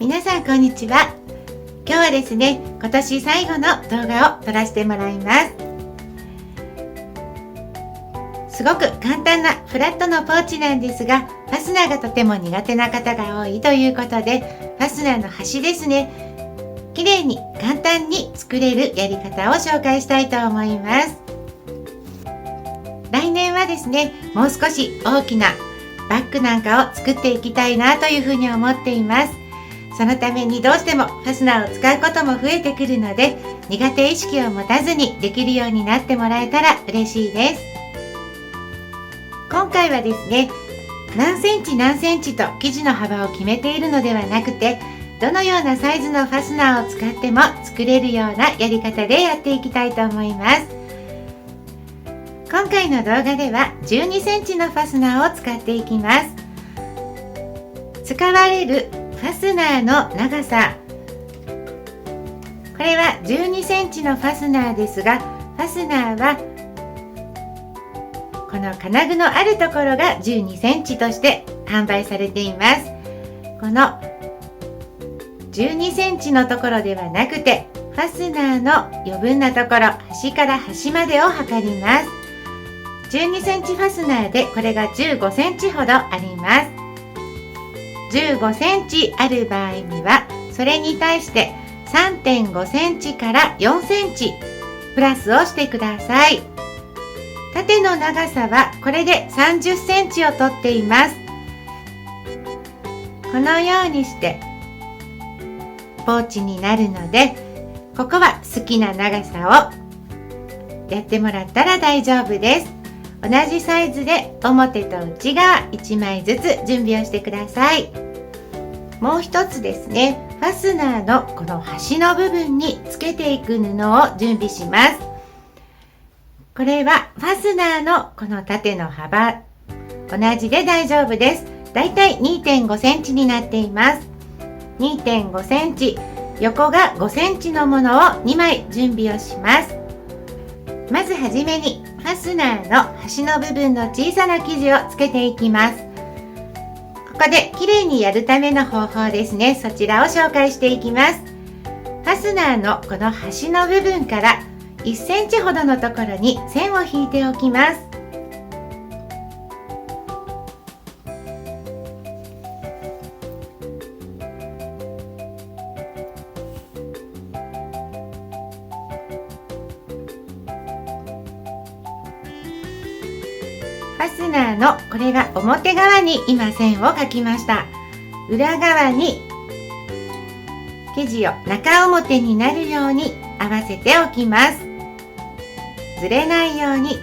皆さんこんにちは。今日はですね、今年最後の動画を撮らせてもらいます。すごく簡単なフラットのポーチなんですが、ファスナーがとても苦手な方が多いということで、ファスナーの端ですね、綺麗に簡単に作れるやり方を紹介したいと思います。来年はですね、もう少し大きなバッグなんかを作っていきたいなというふうに思っています。そのためにどうしてもファスナーを使うことも増えてくるので、苦手意識を持たずにできるようになってもらえたら嬉しいです。今回はですね、何センチ何センチと生地の幅を決めているのではなくて、どのようなサイズのファスナーを使っても作れるようなやり方でやっていきたいと思います。今回の動画では12センチのファスナーを使っていきます。使われるファスナーの長さ、これは12センチのファスナーですが、ファスナーはこの金具のあるところが12センチとして販売されています。この12センチのところではなくて、ファスナーの余分なところ、端から端までを測ります。12センチファスナーでこれが15センチほどあります。15センチある場合には、それに対して 3.5 センチから4センチプラスをしてください。縦の長さはこれで30センチをとっています。このようにしてポーチになるので、ここは好きな長さをやってもらったら大丈夫です。同じサイズで表と内側1枚ずつ準備をしてください。もう一つですね、ファスナーのこの端の部分につけていく布を準備します。これはファスナーのこの縦の幅、同じで大丈夫です。だいたい 2.5 センチになっています。2.5 センチ、横が5センチのものを2枚準備をします。まずはじめにファスナーの端の部分の小さな生地をつけていきます。ここできれいにやるための方法ですね、そちらを紹介していきます。ファスナーのこの端の部分から1センチほどのところに線を引いておきます。ファスナーのこれが表側に今線を描きました。裏側に生地を中表になるように合わせておきます。ずれないように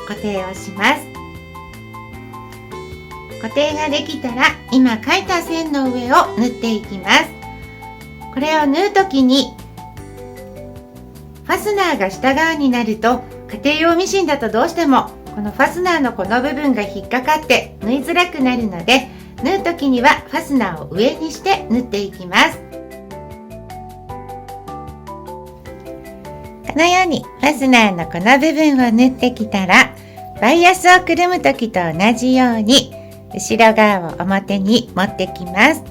固定をします。固定ができたら今描いた線の上を縫っていきます。これを縫うときにファスナーが下側になると、家庭用ミシンだとどうしてもこのファスナーのこの部分が引っかかって縫いづらくなるので、縫う時にはファスナーを上にして縫っていきます。このようにファスナーのこの部分を縫ってきたら、バイアスをくるむ時と同じように後ろ側を表に持ってきます。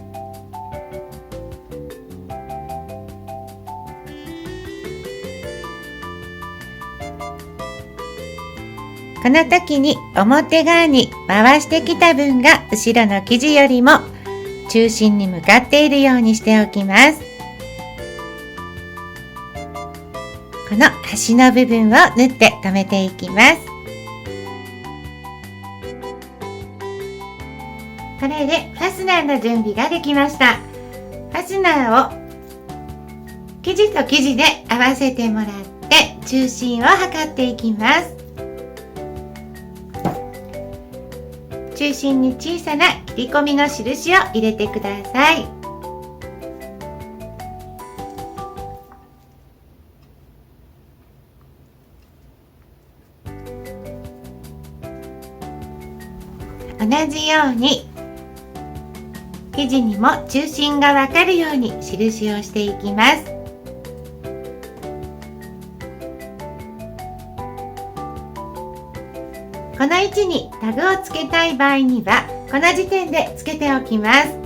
この時に表側に回してきた分が後ろの生地よりも中心に向かっているようにしておきます。この端の部分を縫って留めていきます。これでファスナーの準備ができました。ファスナーを生地と生地で合わせてもらって中心を測っていきます。中心に小さな切り込みの印を入れてください。同じように生地にも中心がわかるように印をしていきます。この位置にタグをつけたい場合にはこの時点でつけておきます。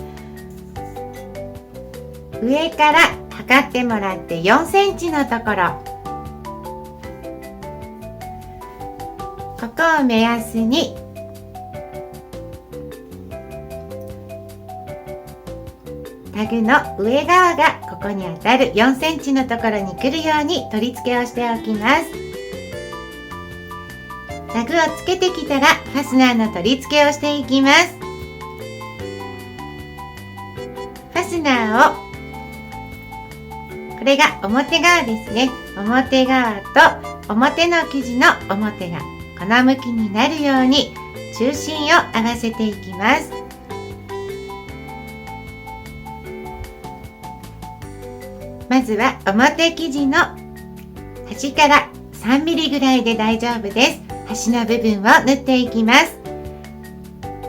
上から測ってもらって4センチのところ、ここを目安にタグの上側がここに当たる4センチのところに来るように取り付けをしておきます。タグをつけてきたらファスナーの取り付けをしていきます。ファスナーを、これが表側ですね。表側と表の生地の表がこの向きになるように中心を合わせていきます。まずは表生地の端から3ミリぐらいで大丈夫です。端の部分を縫っていきます。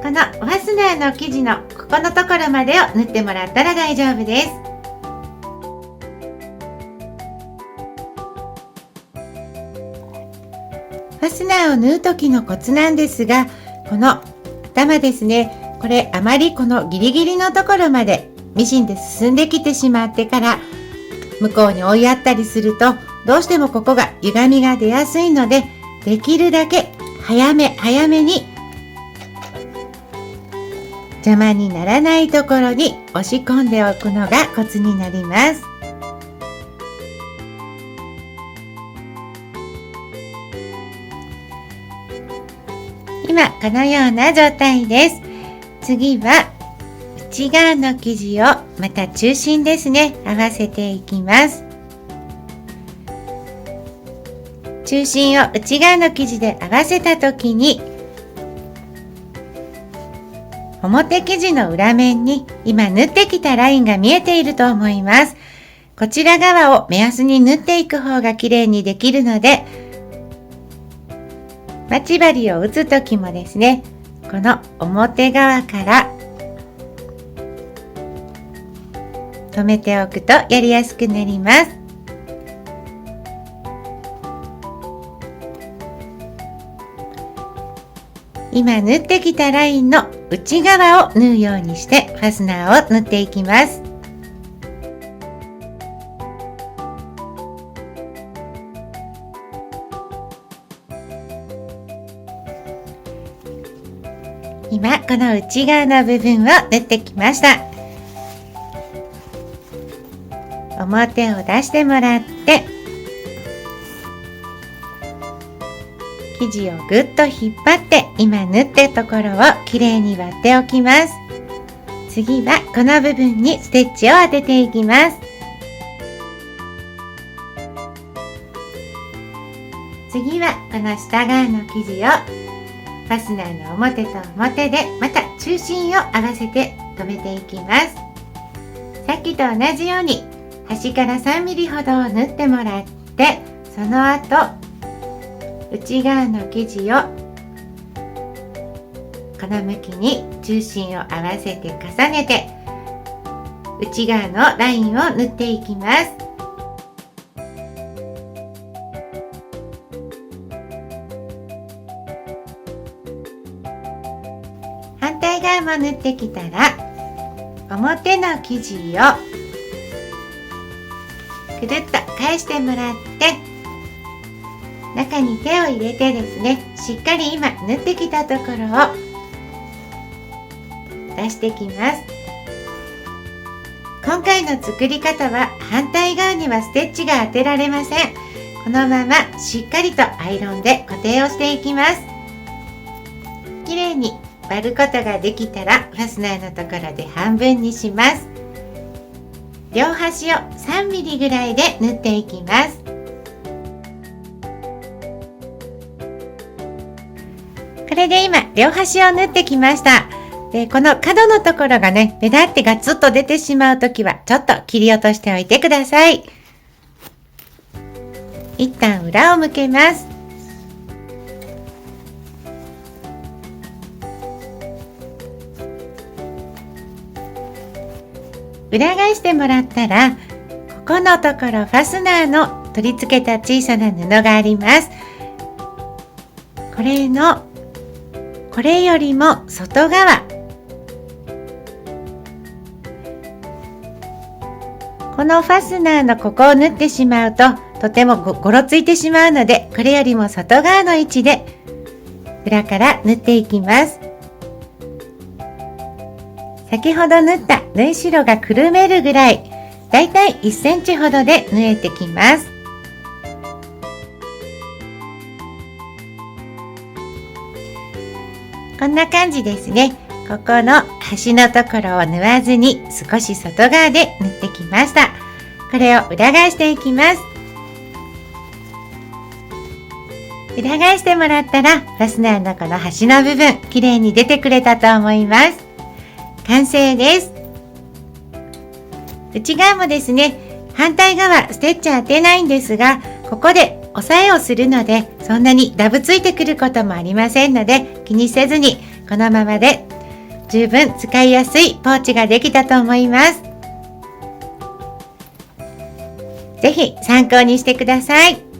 このファスナーの生地のここのところまでを縫ってもらったら大丈夫です。ファスナーを縫う時のコツなんですが、この頭ですね、これあまりこのギリギリのところまでミシンで進んできてしまってから向こうに追いやったりすると、どうしてもここが歪みが出やすいので、できるだけ早めに邪魔にならないところに押し込んでおくのがコツになります。今このような状態です。次は内側の生地をまた中心ですね、合わせていきます。中心を内側の生地で合わせた時に、表生地の裏面に今縫ってきたラインが見えていると思います。こちら側を目安に縫っていく方が綺麗にできるので、待ち針を打つ時もですね、この表側から止めておくとやりやすくなります。今縫ってきたラインの内側を縫うようにしてファスナーを縫っていきます。今この内側の部分を縫ってきました。表を出してもらって生地をぐっと引っ張って今縫ったところをきれいに割っておきます。次はこの部分にステッチを当てていきます。次はこの下側の生地をファスナーの表と表でまた中心を合わせて留めていきます。さっきと同じように端から3ミリほどを縫ってもらって、その後内側の生地をこの向きに中心を合わせて重ねて内側のラインを縫っていきます。反対側も縫ってきたら表の生地をくるっと返してもらって、中に手を入れてですね、しっかり今縫ってきたところを出してきます。今回の作り方は反対側にはステッチが当てられません。このまましっかりとアイロンで固定をしていきます。きれいに割ることができたらファスナーのところで半分にします。両端を3ミリぐらいで縫っていきます。これで今両端を縫ってきました。で、この角のところがね、目立ってガツッと出てしまうときはちょっと切り落としておいてください。一旦裏を向けます。裏返してもらったら、ここのところファスナーの取り付けた小さな布があります。これよりも外側、このファスナーのここを縫ってしまうととてもごろついてしまうので、これよりも外側の位置で裏から縫っていきます。先ほど縫った縫い代がくるめるぐらい、だいたい1センチほどで縫えてきます。こんな感じですね。ここの端のところを縫わずに少し外側で縫ってきました。これを裏返していきます。裏返してもらったら、ファスナーのこの端の部分、きれいに出てくれたと思います。完成です。内側もですね、反対側ステッチ当てないんですが、ここで押さえをするので、そんなにダブついてくることもありませんので、気にせずにこのままで十分使いやすいポーチができたと思います。ぜひ参考にしてください。